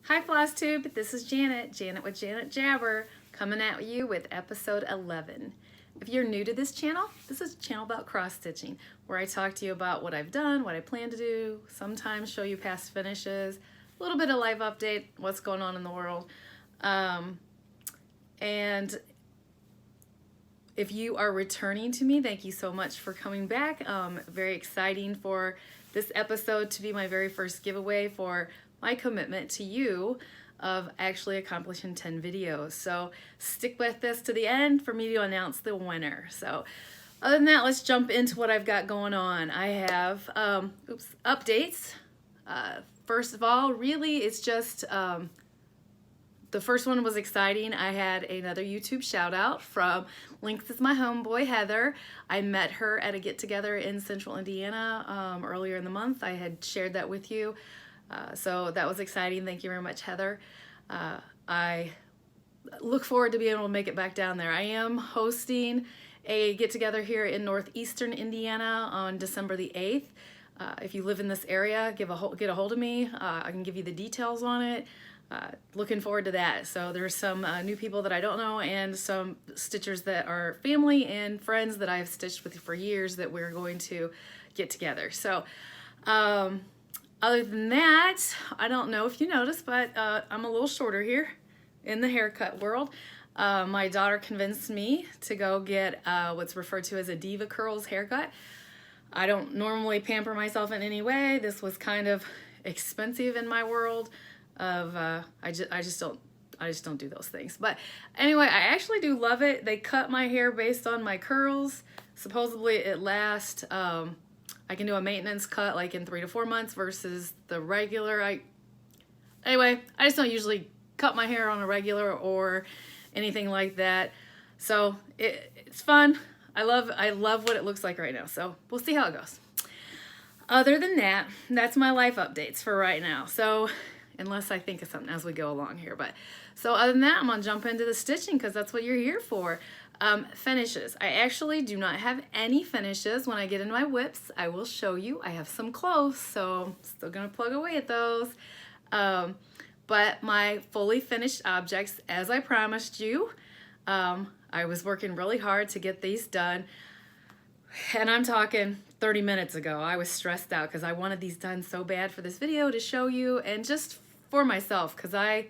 Hi Flosstube, this is Janet with Janet Jabber, coming at you with episode 11. If you're new to this channel, this is a channel about cross stitching, where I talk to you about what I've done, what I plan to do, sometimes show you past finishes, a little bit of life update, what's going on in the world. And if you are returning to me, thank you so much for coming back. Very exciting for this episode to be my very first giveaway for my commitment to you of actually accomplishing 10 videos. So stick with this to the end for me to announce the winner. So other than that, let's jump into what I've got going on. I have updates. First of all, really it's just the first one was exciting. I had another YouTube shout out from Lynx is my homeboy, Heather. I met her at a get together in Central Indiana earlier in the month. I had shared that with you. So that was exciting. Thank you very much, Heather. I look forward to being able to make it back down there. I am hosting a get together here in northeastern Indiana on December the 8th. If you live in this area, get a hold of me. I can give you the details on it. Looking forward to that. So there's some new people that I don't know and some stitchers that are family and friends that I've stitched with for years that we're going to get together. So other than that, I don't know if you noticed, but I'm a little shorter here in the haircut world. My daughter convinced me to go get what's referred to as a diva curls haircut. I don't normally pamper myself in any way. This was kind of expensive in my world. I just don't do those things. But anyway, I actually do love it. They cut my hair based on my curls. Supposedly it lasts. I can do a maintenance cut like in 3 to 4 months versus the regular. Anyway, I just don't usually cut my hair on a regular or anything like that. So it's fun. I love what it looks like right now. So we'll see how it goes. Other than that, that's my life updates for right now. So unless I think of something as we go along here. But so other than that, I'm gonna jump into the stitching because that's what you're here for. Finishes. I actually do not have any finishes. When I get into my whips, I will show you. I have some close, so I'm still gonna plug away at those. But my fully finished objects, as I promised you, I was working really hard to get these done. And I'm talking 30 minutes ago. I was stressed out because I wanted these done so bad for this video to show you and just for myself because I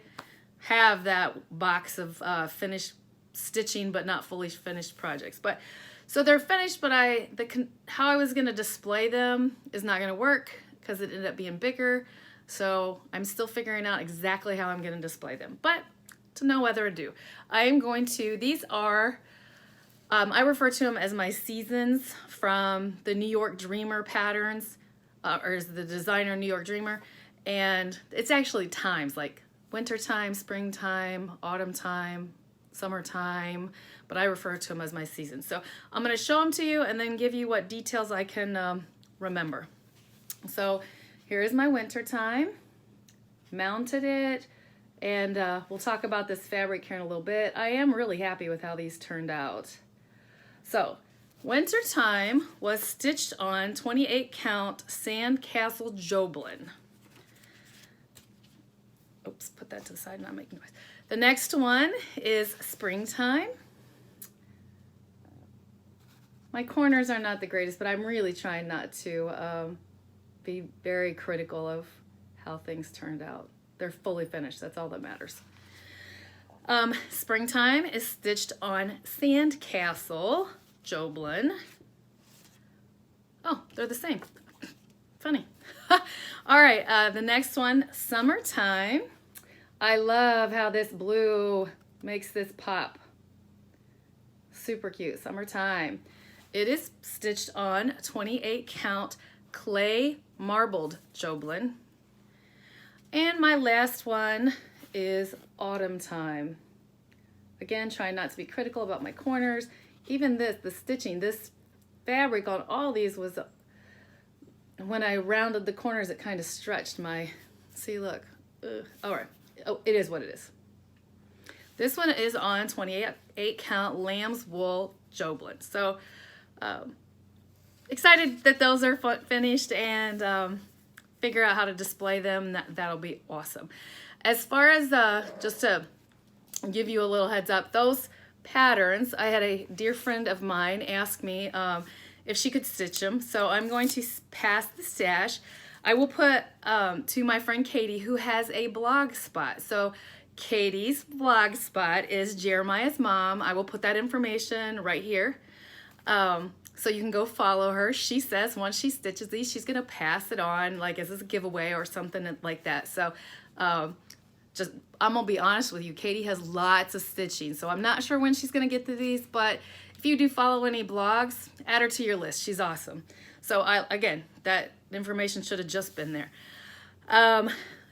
have that box of finished stitching but not fully finished projects. But so they're finished, but how I was going to display them is not going to work because it ended up being bigger. So I'm still figuring out exactly how I'm going to display them. But to know whether to do, I am going to, these are I refer to them as my seasons from the New York Dreamer patterns, or is the designer New York Dreamer. And it's actually times like winter time, springtime, autumn time, summertime, but I refer to them as my seasons. So I'm going to show them to you and then give you what details I can remember. So here is my winter time. Mounted it, and we'll talk about this fabric here in a little bit. I am really happy with how these turned out. So, winter time was stitched on 28 count Sandcastle Joblin. Oops, put that to the side, not making noise. The next one is springtime. My corners are not the greatest, but I'm really trying not to be very critical of how things turned out. They're fully finished, that's all that matters. Springtime is stitched on Sandcastle Joblin. Oh, they're the same. Funny. All right, the next one, summertime. I love how this blue makes this pop. Super cute, summertime. It is stitched on 28 count clay marbled Joblin. And my last one is autumn time. Again, trying not to be critical about my corners. Even this, the stitching, this fabric on all these was, when I rounded the corners, it kind of stretched my, see, look. All right, oh, it is what it is. This one is on 28 count lamb's wool Joblin. So excited that those are finished, and figure out how to display them, that'll be awesome. As far as just to give you a little heads up, those patterns, I had a dear friend of mine ask me if she could stitch them, so I'm going to pass the stash. I will put to my friend Katie, who has a blog spot. So Katie's blog spot is Jeremiah's Mom. I will put that information right here. So you can go follow her. She says once she stitches these, she's gonna pass it on like as a giveaway or something like that. So I'm gonna be honest with you, Katie has lots of stitching, so I'm not sure when she's gonna get to these, but if you do follow any blogs, add her to your list. She's awesome. So again, that information should have just been there.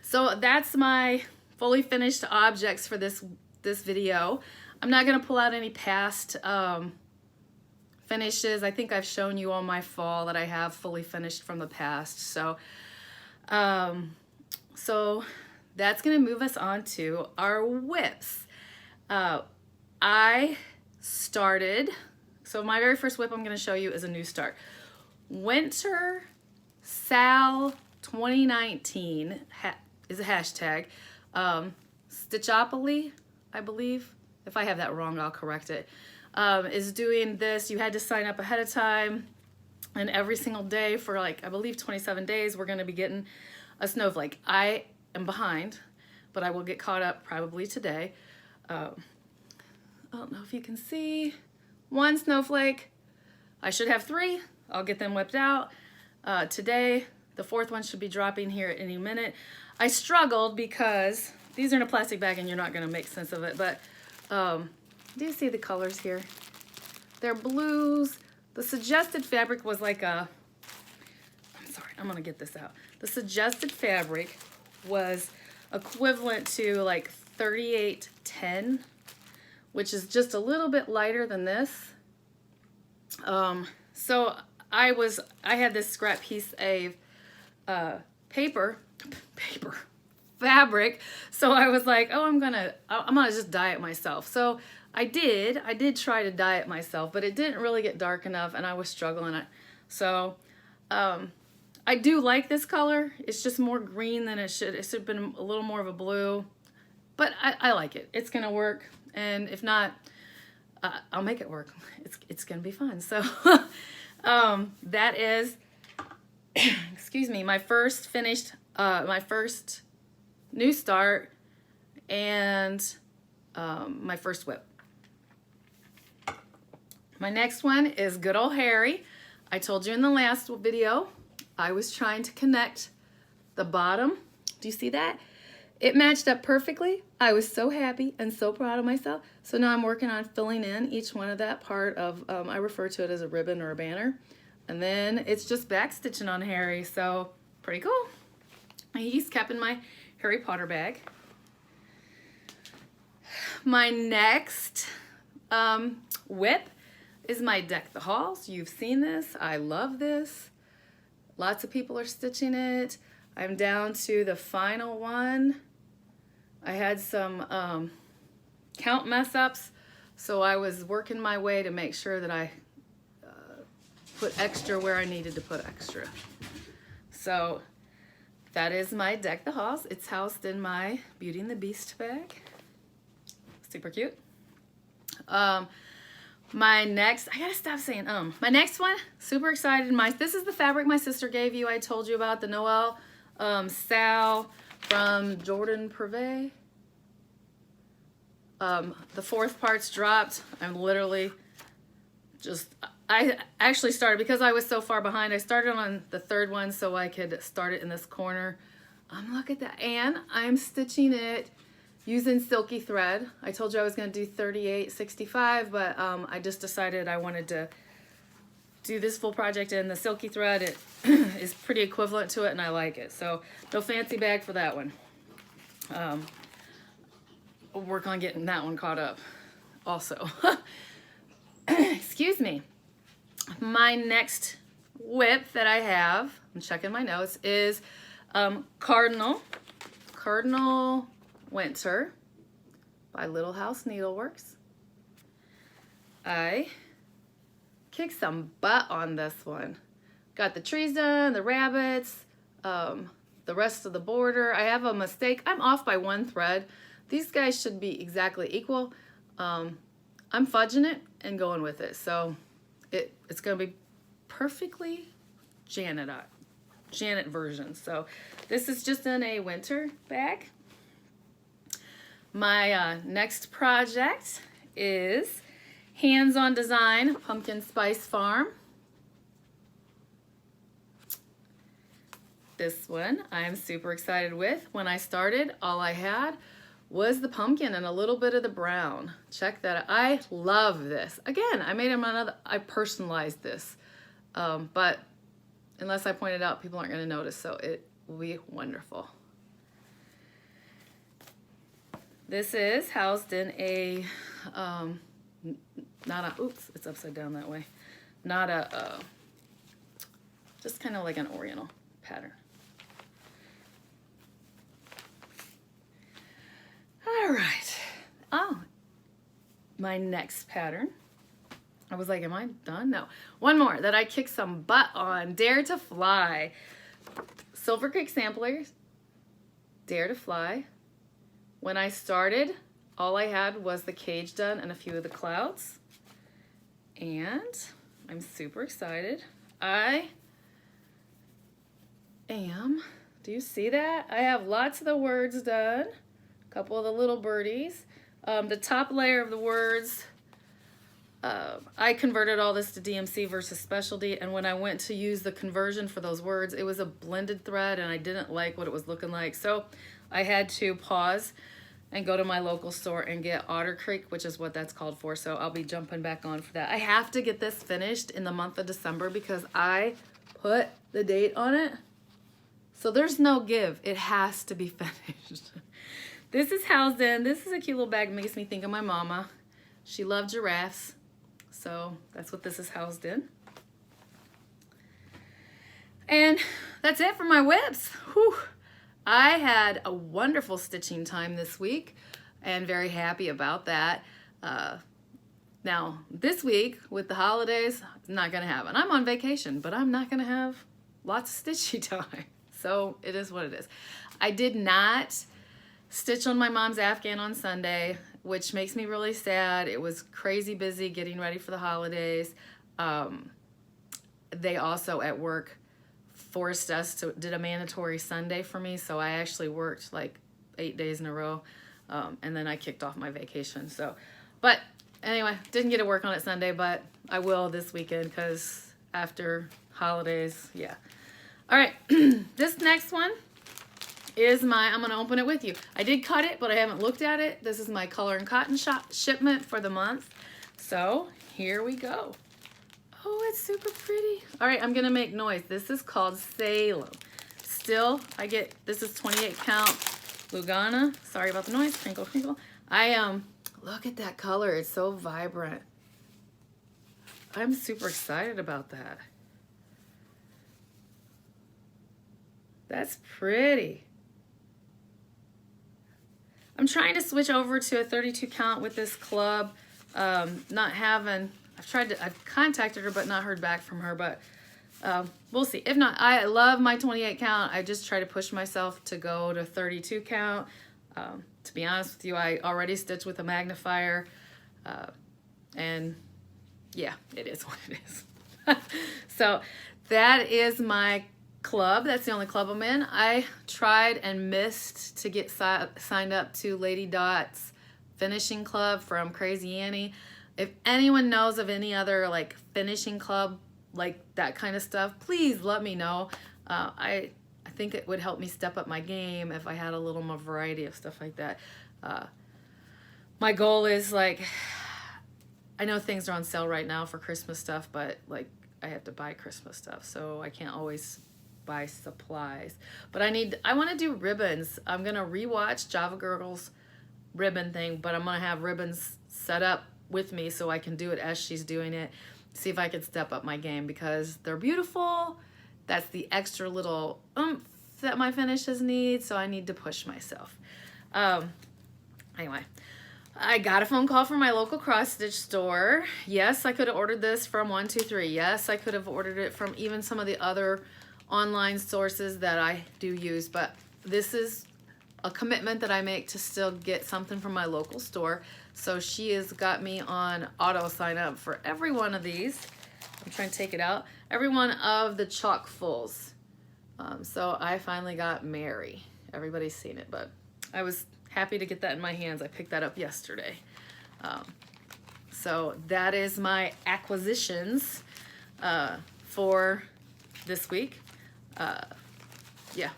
So that's my fully finished objects for this video. I'm not gonna pull out any past finishes. I think I've shown you all my fall that I have fully finished from the past. So, so that's gonna move us on to our whips. I started, so my very first whip I'm gonna show you is a new start. Winter Sal 2019 is a hashtag. Stitchopoly, I believe. If I have that wrong, I'll correct it. Is doing this. You had to sign up ahead of time, and every single day for like, I believe 27 days, we're gonna be getting a snowflake. I am behind, but I will get caught up probably today. I don't know if you can see. One snowflake. I should have 3. I'll get them whipped out today. The 4th one should be dropping here at any minute. I struggled because these are in a plastic bag and you're not gonna make sense of it, but do you see the colors here? They're blues. The suggested fabric was like I'm sorry, I'm gonna get this out. The suggested fabric was equivalent to like 3810, which is just a little bit lighter than this. So I had this scrap piece of fabric, so I was like, oh, I'm gonna just dye it myself. So I did try to dye it myself, but it didn't really get dark enough and I was struggling. So I do like this color. It's just more green than it should. It should have been a little more of a blue, but I like it. It's gonna work, and if not, I'll make it work. It's gonna be fun. So that is, excuse me, my first finished, my first new start, and my first whip. My next one is good old Harry. I told you in the last video, I was trying to connect the bottom. Do you see that? It matched up perfectly. I was so happy and so proud of myself. So now I'm working on filling in each one of that part of, I refer to it as a ribbon or a banner. And then it's just back stitching on Harry. So pretty cool. He's kept in my Harry Potter bag. My next whip is my Deck the Halls. You've seen this. I love this. Lots of people are stitching it. I'm down to the final one. I had some count mess ups, so I was working my way to make sure that I put extra where I needed to put extra. So that is my Deck the Halls. It's housed in my Beauty and the Beast bag. Super cute. My next, I gotta stop saying my next one, super excited. This is the fabric my sister gave you. I told you about the Noel Sal from Jordan Privé. The 4th part's dropped. I'm literally just, I actually started, because I was so far behind, I started on the 3rd one so I could start it in this corner. Look at that, and I'm stitching it using silky thread. I told you I was going to do 3865, but I just decided I wanted to do this full project in the silky thread. It is pretty equivalent to it, and I like it. So no fancy bag for that one. I'll work on getting that one caught up also. Excuse me. My next whip that I have, I'm checking my notes, is Cardinal Winter by Little House Needleworks. I kicked some butt on this one. Got the trees done, the rabbits, the rest of the border. I have a mistake. I'm off by 1 thread. These guys should be exactly equal. I'm fudging it and going with it. So it's going to be perfectly Janet version. So this is just in a winter bag. My next project is Hands-on Design Pumpkin Spice Farm. This one I'm super excited with. When I started, all I had was the pumpkin and a little bit of the brown. Check that out. I love this. Again, I personalized this. But unless I point it out, people aren't going to notice, so it will be wonderful. This is housed in a, oops, it's upside down that way. Not a, just kind of like an oriental pattern. All right. Oh, my next pattern. I was like, am I done? No. One more that I kicked some butt on. Dare to Fly. Silver Creek Samplers. Dare to Fly. When I started, all I had was the cage done and a few of the clouds. And I'm super excited. Do you see that? I have lots of the words done. A couple of the little birdies. The top layer of the words, I converted all this to DMC versus specialty, and when I went to use the conversion for those words, it was a blended thread and I didn't like what it was looking like. So I had to pause and go to my local store and get Otter Creek, which is what that's called for. So I'll be jumping back on for that. I have to get this finished in the month of December because I put the date on it. So there's no give. It has to be finished. This is housed in, this is a cute little bag. It makes me think of my mama. She loved giraffes. So that's what this is housed in. And that's it for my whips. Whew. I had a wonderful stitching time this week and very happy about that. Now, this week with the holidays, not going to have it. I'm on vacation, but I'm not going to have lots of stitchy time. So it is what it is. I did not stitch on my mom's Afghan on Sunday, which makes me really sad. It was crazy busy getting ready for the holidays. They also at work forced us to did a mandatory Sunday for me, so I actually worked like 8 days in a row, and then I kicked off my vacation. So, but anyway, didn't get to work on it Sunday, but I will this weekend because after holidays, yeah. All right, this next one is I'm gonna open it with you. I did cut it, but I haven't looked at it. This is my Color and Cotton shipment for the month. So here we go. Oh, it's super pretty. All right, I'm gonna make noise. This is called Salem. Still, this is 28 count Lugana. Sorry about the noise, crinkle, crinkle. Look at that color, it's so vibrant. I'm super excited about that. That's pretty. I'm trying to switch over to a 32 count with this club. I've contacted her but not heard back from her, but we'll see. If not, I love my 28 count. I just try to push myself to go to 32 count. To be honest with you, I already stitch with a magnifier. And yeah, it is what it is. So that is my club. That's the only club I'm in. I tried and missed to get signed up to Lady Dot's finishing club from Crazy Annie. If anyone knows of any other like finishing club, like that kind of stuff, please let me know. I think it would help me step up my game if I had a little more variety of stuff like that. My goal is like, I know things are on sale right now for Christmas stuff, but like I have to buy Christmas stuff, so I can't always buy supplies. But I want to do ribbons. I'm gonna rewatch Java Girl's ribbon thing, but I'm gonna have ribbons set up with me so I can do it as she's doing it. See if I can step up my game because they're beautiful. That's the extra little oomph that my finishes need, so I need to push myself. Anyway, I got a phone call from my local cross stitch store. Yes, I could have ordered this from 123. Yes, I could have ordered it from even some of the other online sources that I do use, but this is a commitment that I make to still get something from my local store. So she has got me on auto sign up for every one of these. I'm trying to take it out. Every one of the Chockfuls. So I finally got Mary. Everybody's seen it, but I was happy to get that in my hands. I picked that up yesterday. So that is my acquisitions for this week. Yeah.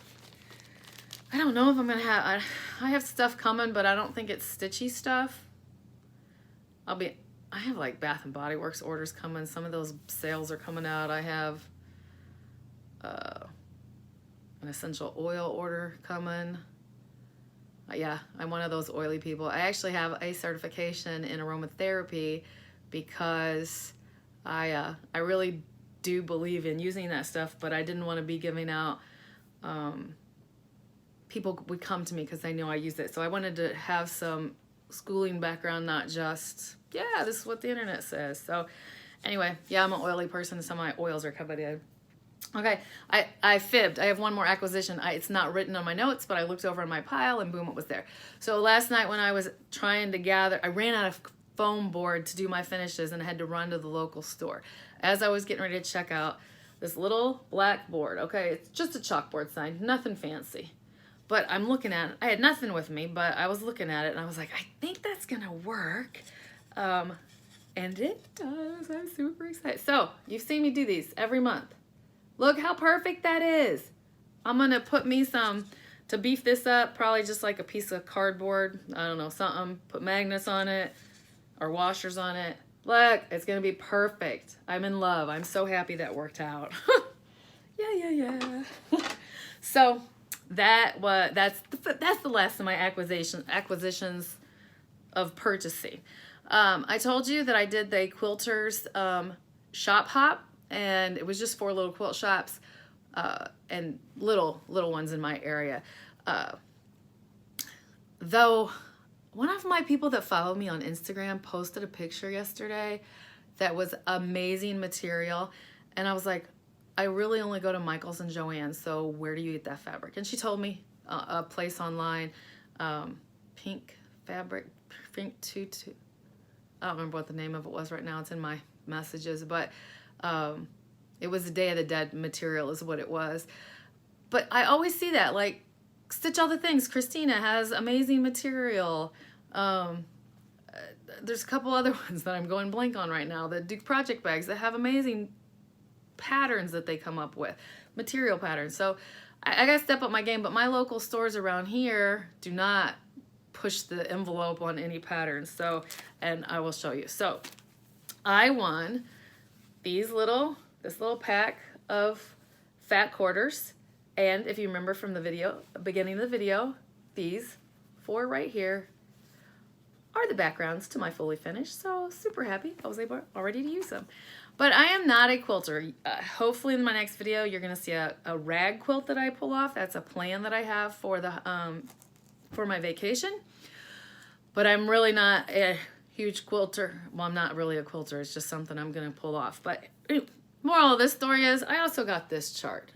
I don't know if I'm gonna have, I have stuff coming, but I don't think it's stitchy stuff. I have like Bath and Body Works orders coming. Some of those sales are coming out. I have an essential oil order coming. Yeah, I'm one of those oily people. I actually have a certification in aromatherapy because I really do believe in using that stuff, but I didn't want to be giving out, people would come to me because they know I use it. So I wanted to have some schooling background, not just, yeah, this is what the internet says. So anyway, yeah, I'm an oily person. Some of my oils are covered in. Okay, I fibbed. I have one more acquisition. It's not written on my notes, but I looked over in my pile and boom, it was there. So last night when I was trying to gather, I ran out of foam board to do my finishes and I had to run to the local store. As I was getting ready to check out, this little black board, okay, it's just a chalkboard sign, nothing fancy. But I'm looking at it. I had nothing with me, but I was looking at it and I was like, I think that's gonna work. And it does. I'm super excited. So you've seen me do these every month. Look how perfect that is. I'm gonna put me some, to beef this up, probably just like a piece of cardboard, I don't know, something, put magnets on it or washers on it. Look, it's gonna be perfect. I'm in love. I'm so happy that worked out. Yeah. So that's the last of my acquisitions of purchasing. I told you that I did the quilters shop hop, and it was just 4 little quilt shops and little ones in my area. Though one of my people that follow me on Instagram posted a picture yesterday that was amazing material, and I was like, I really only go to Michael's and Joann's, so where do you get that fabric? And she told me a place online, Pink Fabric, Pink Tutu. I don't remember what the name of it was right now. It's in my messages, but it was the Day of the Dead material is what it was. But I always see that, like, Stitch All the Things. Christina has amazing material. There's a couple other ones that I'm going blank on right now that do project bags that have amazing patterns that they come up with, material patterns. So I gotta step up my game, but my local stores around here do not push the envelope on any patterns. So, and I will show you. So I won this little pack of fat quarters. And if you remember from the video, beginning of the video, these 4 right here are the backgrounds to my fully finished. So super happy I was able already to use them. But I am not a quilter. Hopefully in my next video, you're gonna see a rag quilt that I pull off. That's a plan that I have for the for my vacation. But I'm really not a huge quilter. Well, I'm not really a quilter. It's just something I'm gonna pull off. But moral of this story is I also got this chart.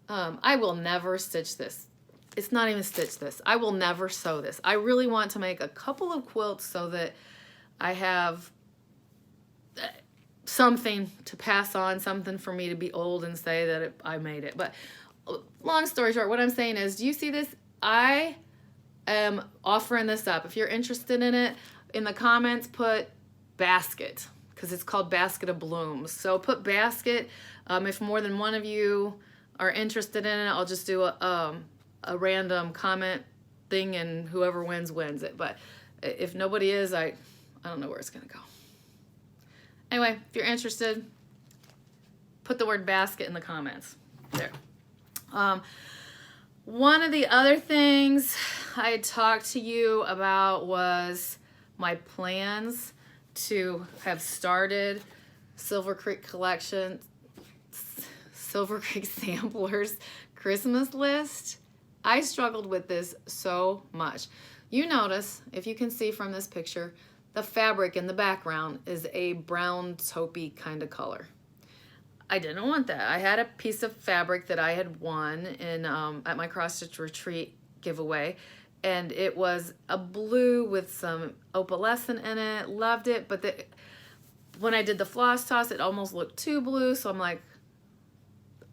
I will never stitch this. It's not even stitch this. I will never sew this. I really want to make a couple of quilts so that I have something to pass on, something for me to be old and say that I made it. But long story short, what I'm saying is, do you see this? I am offering this up. If you're interested in it, in the comments, put basket, because it's called Basket of Blooms. So put basket. If more than one of you are interested in it, I'll just do a random comment thing, and whoever wins it. But if nobody is, I don't know where it's gonna go. Anyway, if you're interested, put the word basket in the comments. There. One of the other things I talked to you about was my plans to have started Silver Creek Collection, Silver Creek Samplers Christmas list. I struggled with this so much. You notice, if you can see from this picture, the fabric in the background is a brown taupey kind of color. I didn't want that. I had a piece of fabric that I had won in at my cross stitch retreat giveaway, and it was a blue with some opalescent in it. Loved it, but when I did the floss toss, it almost looked too blue, so I'm like,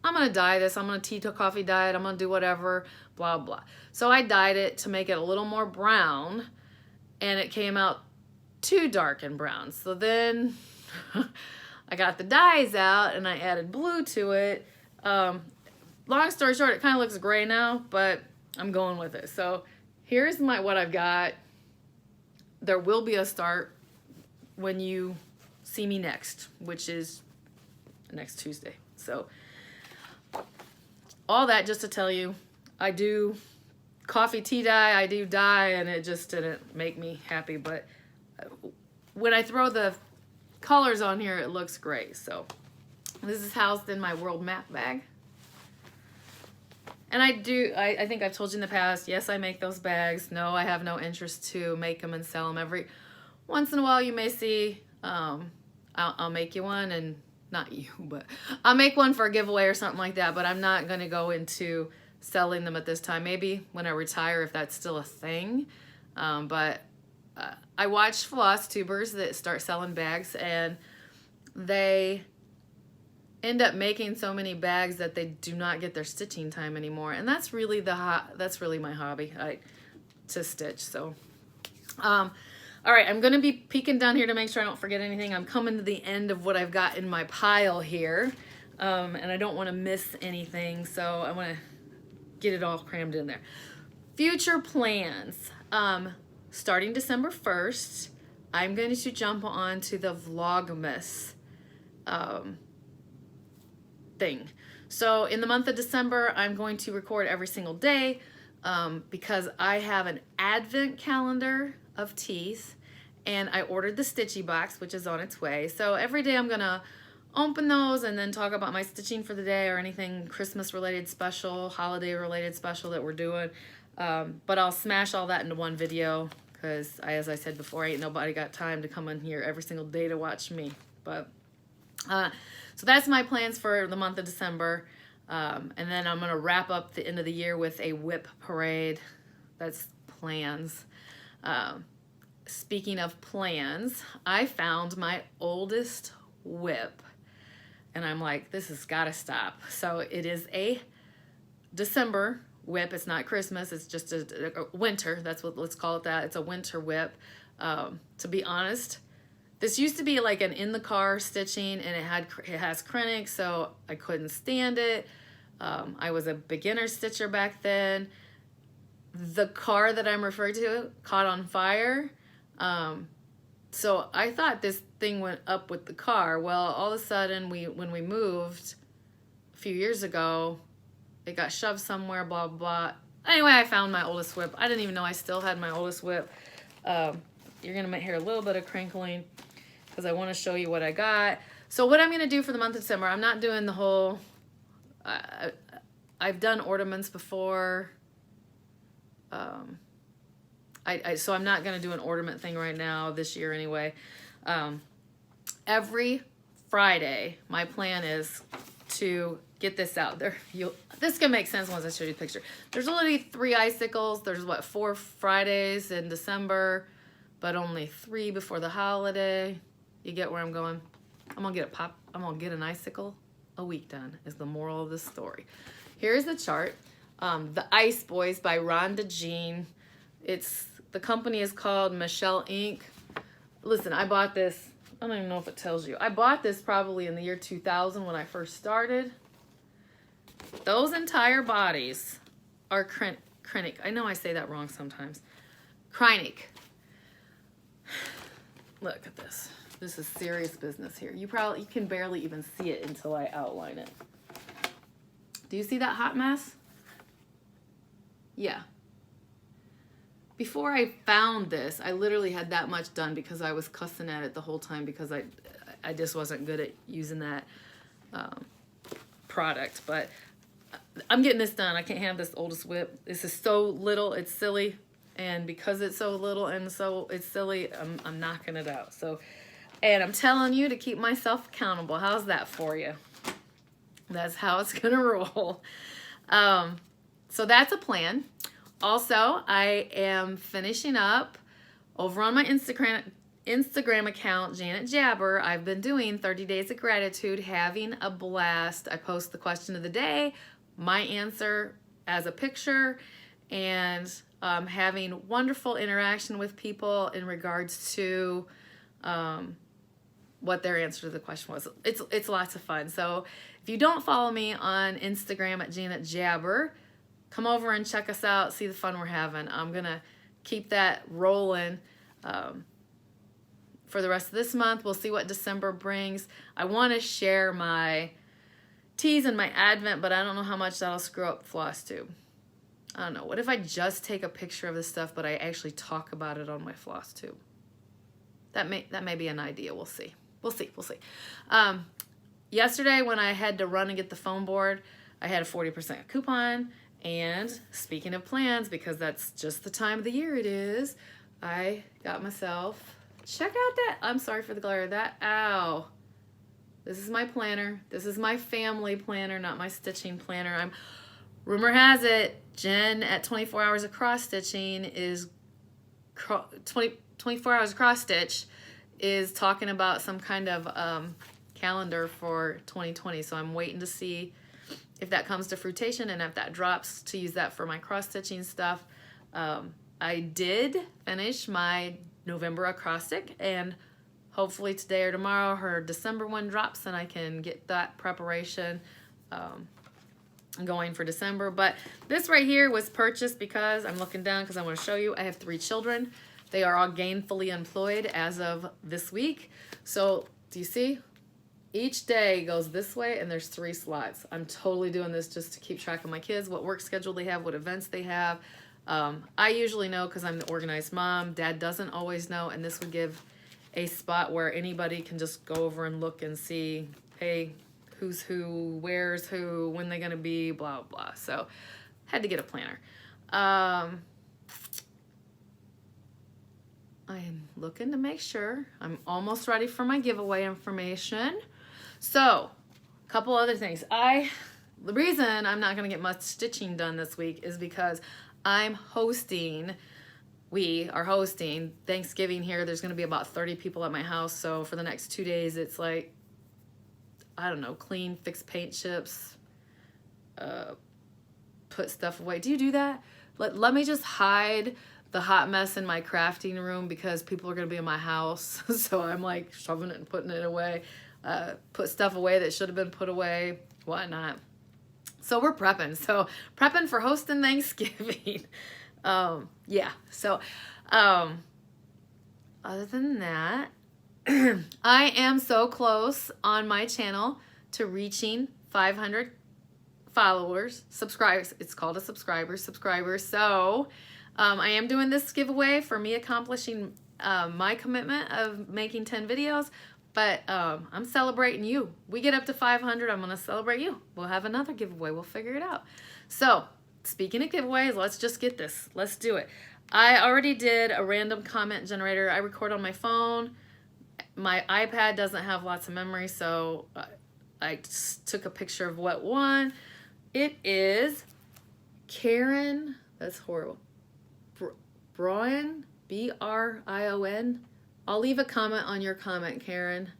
I'm gonna dye this. I'm gonna tea to coffee dye it. I'm gonna do whatever, blah, blah. So I dyed it to make it a little more brown, and it came out too dark and brown. So then I got the dyes out and I added blue to it. Long story short, it kind of looks gray now, but I'm going with it. So here's what I've got. There will be a start when you see me next, which is next Tuesday. So all that just to tell you, I do coffee tea dye, I do dye, and it just didn't make me happy. But when I throw the colors on here, it looks great. So this is housed in my world map bag. And I think I've told you in the past, yes, I make those bags. No, I have no interest to make them and sell them. Every once in a while you may see, I'll make you one, and not you, but I'll make one for a giveaway or something like that, but I'm not going to go into selling them at this time. Maybe when I retire, if that's still a thing. But I watch Flosstubers that start selling bags, and they end up making so many bags that they do not get their stitching time anymore. And that's really that's really my hobby, to stitch. So, all right, I'm going to be peeking down here to make sure I don't forget anything. I'm coming to the end of what I've got in my pile here, and I don't want to miss anything, so I want to get it all crammed in there. Future plans. Starting December 1st, I'm going to jump on to the Vlogmas thing. So in the month of December, I'm going to record every single day because I have an advent calendar of teeth, and I ordered the Stitchy box, which is on its way. So every day I'm gonna open those and then talk about my stitching for the day or anything Christmas related special, holiday related special that we're doing. But I'll smash all that into one video because as I said before, ain't nobody got time to come in here every single day to watch me. But so that's my plans for the month of December. And then I'm gonna wrap up the end of the year with a whip parade. That's plans. Speaking of plans, I found my oldest whip, and I'm like, this has got to stop. So it is a December whip. It's not Christmas. It's just a winter. That's what, let's call it that. It's a winter whip. To be honest, this used to be like an in the car stitching, and it has Krennic, so I couldn't stand it. I was a beginner stitcher back then. The car that I'm referring to caught on fire. So I thought this thing went up with the car. Well, all of a sudden, when we moved a few years ago, it got shoved somewhere, blah, blah, blah. Anyway, I found my oldest whip. I didn't even know I still had my oldest whip. You're going to hear a little bit of crinkling because I want to show you what I got. So what I'm going to do for the month of December, I'm not doing the whole... I've done ornaments before. So I'm not going to do an ornament thing right now this year anyway. Every Friday, my plan is to get this out there. This can make sense once I show you the picture. There's only 3 icicles. There's 4 Fridays in December, but only 3 before the holiday. You get where I'm going? I'm going to get an icicle a week done is the moral of the story. Here's the chart. The Ice Boys by Rhonda Jean. The company is called Michelle Inc. Listen, I bought this. I don't even know if it tells you. I bought this probably in the year 2000 when I first started. Those entire bodies are Krennic. I know I say that wrong sometimes. Krennic. Look at this. This is serious business here. You can barely even see it until I outline it. Do you see that hot mess? Yeah. Before I found this, I literally had that much done because I was cussing at it the whole time because I just wasn't good at using that product. But I'm getting this done. I can't have this oldest whip. This is so little, it's silly. And because it's so little and so it's silly, I'm knocking it out. So, and I'm telling you to keep myself accountable. How's that for you? That's how it's gonna roll. So that's a plan. Also, I am finishing up over on my Instagram account, Janet Jabber. I've been doing 30 days of gratitude, having a blast. I post the question of the day, my answer as a picture, and having wonderful interaction with people in regards to what their answer to the question was. It's lots of fun. So if you don't follow me on Instagram at Janet Jabber, come over and check us out, see the fun we're having. I'm going to keep that rolling for the rest of this month. We'll see what December brings. I want to share my teas and my Advent, but I don't know how much that'll screw up Flosstube. I don't know. What if I just take a picture of this stuff, but I actually talk about it on my Flosstube? That may be an idea. We'll see. We'll see. Yesterday when I had to run and get the foam board, I had a 40% coupon. And speaking of plans, because that's just the time of the year it is, I got myself, check out that, I'm sorry for the glare of that, ow. This is my planner. This is my family planner, not my stitching planner. Rumor has it, Jen at 24 Hours of Cross Stitching is, 24 Hours of Cross Stitch is talking about some kind of calendar for 2020. So I'm waiting to see if that comes to fruition and if that drops, to use that for my cross stitching stuff. I did finish my November acrostic, and hopefully today or tomorrow her December one drops and I can get that preparation going for December. But this right here was purchased because I'm looking down because I want to show you I have 3 children. They are all gainfully employed as of this week. So do you see? Each day goes this way and there's 3 slots. I'm totally doing this just to keep track of my kids, what work schedule they have, what events they have. I usually know because I'm the organized mom. Dad doesn't always know, and this would give a spot where anybody can just go over and look and see, hey, who's who, where's who, when they're going to be, blah, blah. So had to get a planner. I am looking to make sure I'm almost ready for my giveaway information. So, a couple other things. The reason I'm not going to get much stitching done this week is because we are hosting Thanksgiving here. There's going to be about 30 people at my house. So for the next 2 days, it's like, I don't know, clean, fix paint chips, put stuff away. Do you do that? Let me just hide the hot mess in my crafting room because people are going to be in my house. So I'm like shoving it and putting it away. Put stuff away that should have been put away, whatnot. So we're prepping. So prepping for hosting Thanksgiving. Yeah. So other than that, I am so close on my channel to reaching 500 followers, subscribers. It's called a subscribers. So I am doing this giveaway for me accomplishing my commitment of making 10 videos. But I'm celebrating you. We get up to 500, I'm going to celebrate you. We'll have another giveaway. We'll figure it out. So, speaking of giveaways, let's just get this. Let's do it. I already did a random comment generator. I record on my phone. My iPad doesn't have lots of memory, so I just took a picture of what won. It is Karen, that's horrible, Brian, B-R-I-O-N. I'll leave a comment on your comment, Karen.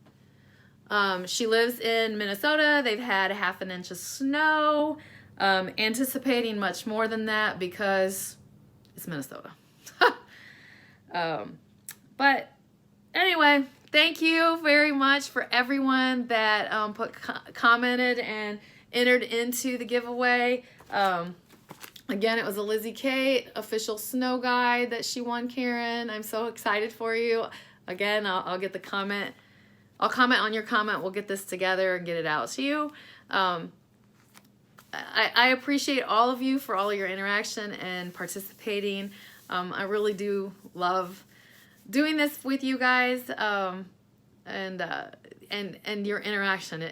She lives in Minnesota. They've had 1/2 inch of snow. Anticipating much more than that because it's Minnesota. But anyway, thank you very much for everyone that commented and entered into the giveaway. Again, it was a Lizzie Kate official snow guide that she won, Karen. I'm so excited for you. Again, I'll get the comment. I'll comment on your comment. We'll get this together and get it out to you. I appreciate all of you for all of your interaction and participating. I really do love doing this with you guys, and your interaction.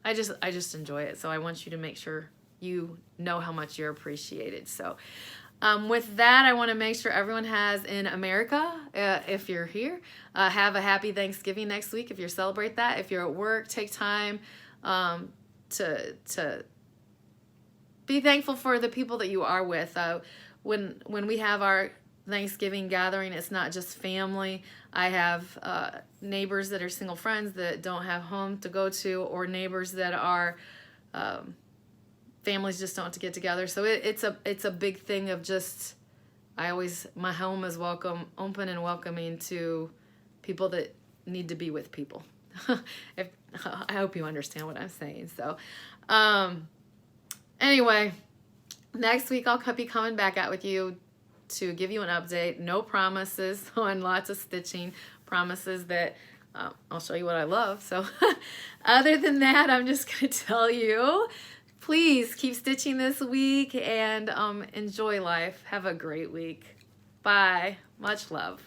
I just enjoy it. So I want you to make sure you know how much you're appreciated. So with that, I want to make sure everyone has in America, if you're here, have a happy Thanksgiving next week if you celebrate that. If you're at work, take time to be thankful for the people that you are with. When we have our Thanksgiving gathering, it's not just family. I have neighbors that are single friends that don't have home to go to, or neighbors that are families just don't have to get together. So it's a big thing of just, my home is open and welcoming to people that need to be with people. I hope you understand what I'm saying. So anyway, next week I'll be coming back out with you to give you an update. No promises on lots of stitching, promises that I'll show you what I love. So other than that, I'm just going to tell you, please keep stitching this week and enjoy life. Have a great week. Bye. Much love.